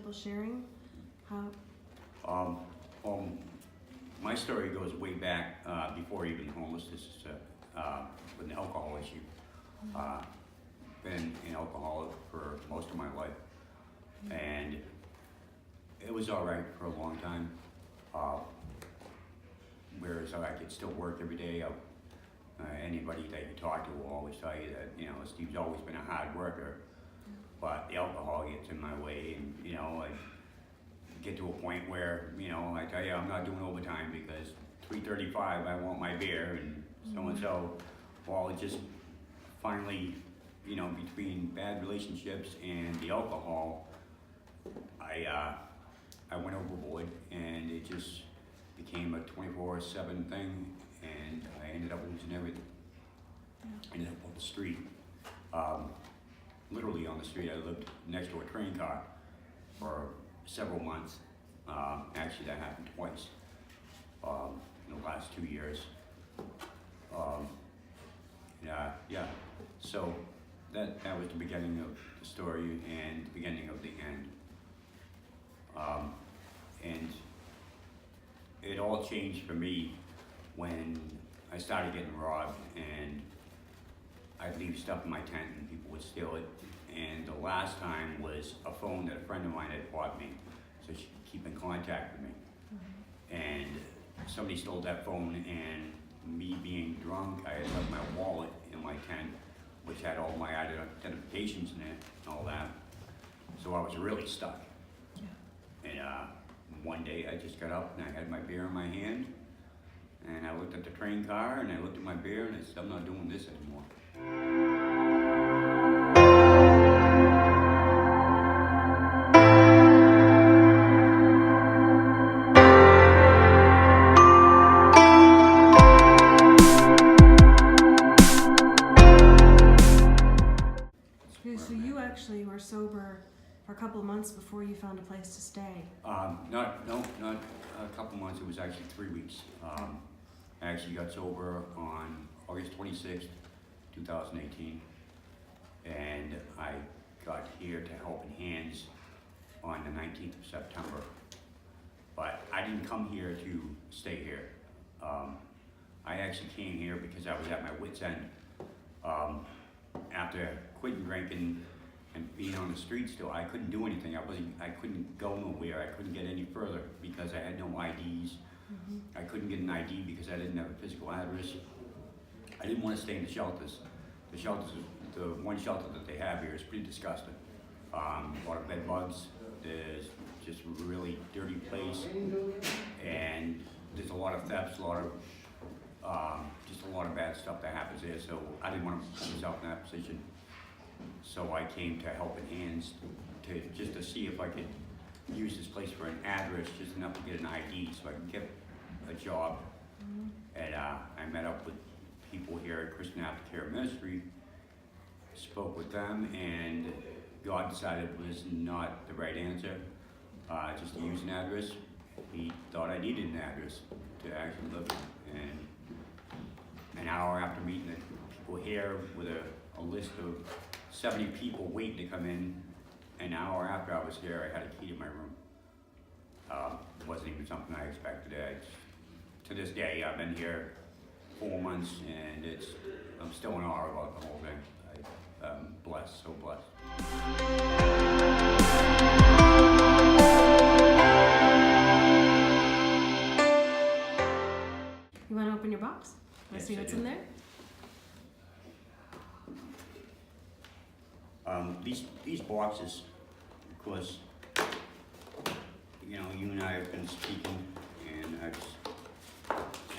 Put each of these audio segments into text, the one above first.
comfortable sharing? How? My story goes way back before even homelessness, with an alcohol issue. Been an alcoholic for most of my life, and it was all right for a long time. Whereas I could still work every day. Anybody that you talk to will always tell you that, Steve's always been a hard worker, but the alcohol gets in my way, and I get to a point where I tell you I'm not doing overtime because 3:35 I want my beer, and so. Well, it just finally, between bad relationships and the alcohol, I went overboard, and it just became a 24/7 thing, and I ended up losing everything. I ended up on the street, literally on the street. I lived next to a train car for several months. Actually, that happened twice in the last 2 years. So that was the beginning of the story and the beginning of the end. And it all changed for me when I started getting robbed, and I'd leave stuff in my tent and people would steal it. And the last time was a phone that a friend of mine had bought me, so she could keep in contact with me. And somebody stole that phone, and me being drunk, I had left my wallet in my tent, which had all my identifications in it and all that. So I was really stuck. And one day I just got up and I had my beer in my hand, and I looked at the train car and I looked at my beer and I said, I'm not doing this anymore. So you actually were sober for a couple of months before you found a place to stay. Not a couple months. It was actually 3 weeks. I actually got sober on August 26th, 2018, and I got here to Helping Hands on the 19th of September. But I didn't come here to stay here. I actually came here because I was at my wit's end. After quitting drinking and being on the street still, I couldn't do anything. I couldn't go nowhere. I couldn't get any further because I had no IDs. I couldn't get an ID because I didn't have a physical address. I didn't want to stay in the shelters. The shelters, the one shelter that they have here is pretty disgusting. A lot of bed bugs. There's just a really dirty place, and there's a lot of thefts, just a lot of bad stuff that happens there. So I didn't want to put myself in that position. So I came to Helping Hands to see if I could use this place for an address, just enough to get an ID so I could get a job. And I met up with people here at Christian Aftercare Ministry, spoke with them, and God decided it was not the right answer, just to use an address. He thought I needed an address to actually live in. And an hour after meeting the people here with a list of 70 people waiting to come in, an hour after I was here, I had a key to my room. It wasn't even something I expected. To this day, I've been here 4 months, and I'm still in awe about the whole thing. I'm blessed, so blessed. You want to open your box? Let's see what's in there. These boxes, of course, you and I have been speaking, and I've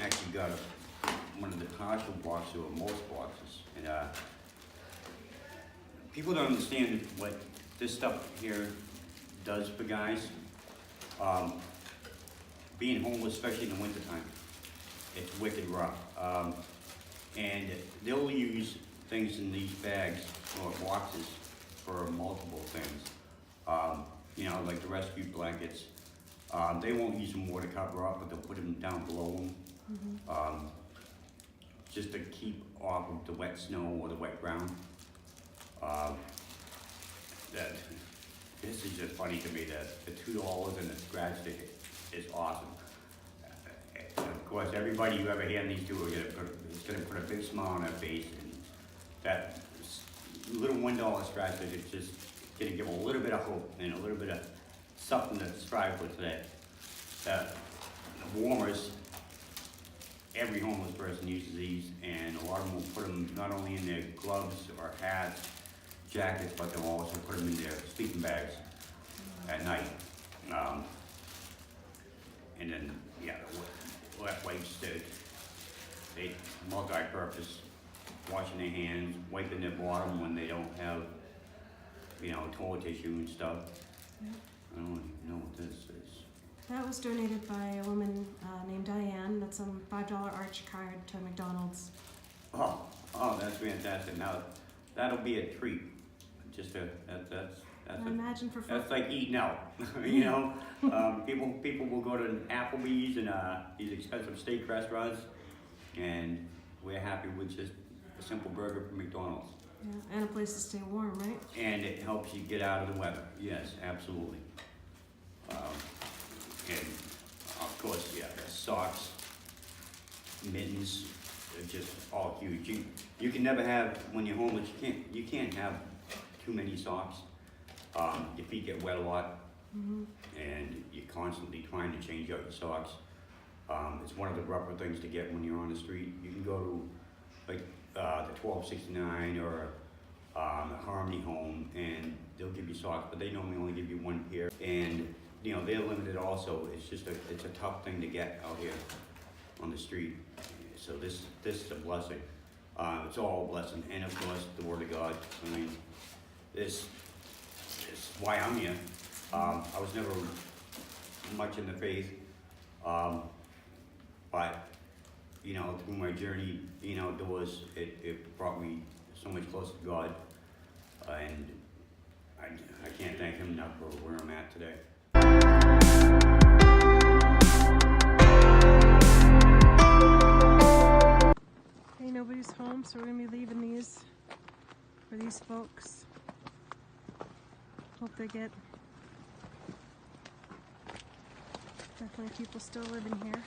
actually got one of the partial boxes or most boxes, and people don't understand what this stuff here does for guys. Being homeless, especially in the wintertime, it's wicked rough. And they'll use things in these bags or boxes for multiple things. Like the rescue blankets. They won't use them more to cover up, but they'll put them down below them. Just to keep off of the wet snow or the wet ground. this is just funny to me, that the $2 and the scratch ticket is awesome. Of course, everybody you ever hand these to is gonna put a big smile on their face, and that little $1 scratch ticket is just gonna give a little bit of hope and a little bit of something to strive for today. The warmers, every homeless person uses these, and a lot of them will put them not only in their gloves or hats, jackets, but they'll also put them in their sleeping bags at night. And then, yeah, the wet wipes, they multi-purpose, washing their hands, wiping their bottom when they don't have, toilet tissue and stuff. Yeah. I don't even know what this is. That was donated by a woman named Diane. That's a $5 arch card to McDonald's. Oh, that's fantastic. Now, that'll be a treat. I imagine for That's like eating out, People will go to Applebee's and these expensive steak restaurants, and we're happy with just a simple burger from McDonald's. Yeah, and a place to stay warm, right? And it helps you get out of the weather. Yes, absolutely. And of course, yeah, the socks, mittens, are just all huge. You can never have, when you're homeless, you can't have too many socks. Your feet get wet a lot, and you're constantly trying to change out your socks. It's one of the rougher things to get when you're on the street. You can go to like the 1269 or the Harmony Home, and they'll give you socks, but they normally only give you one pair. And they're limited also. It's a tough thing to get out here on the street. So this is a blessing. It's all a blessing, and of course the Word of God. I mean, this is why I'm here. I was never much in the faith, but through my journey, outdoors, it brought me so much closer to God, and I can't thank Him enough for where I'm at today. Okay, nobody's home, so we're gonna be leaving these for these folks. Hope they get definitely people still living here.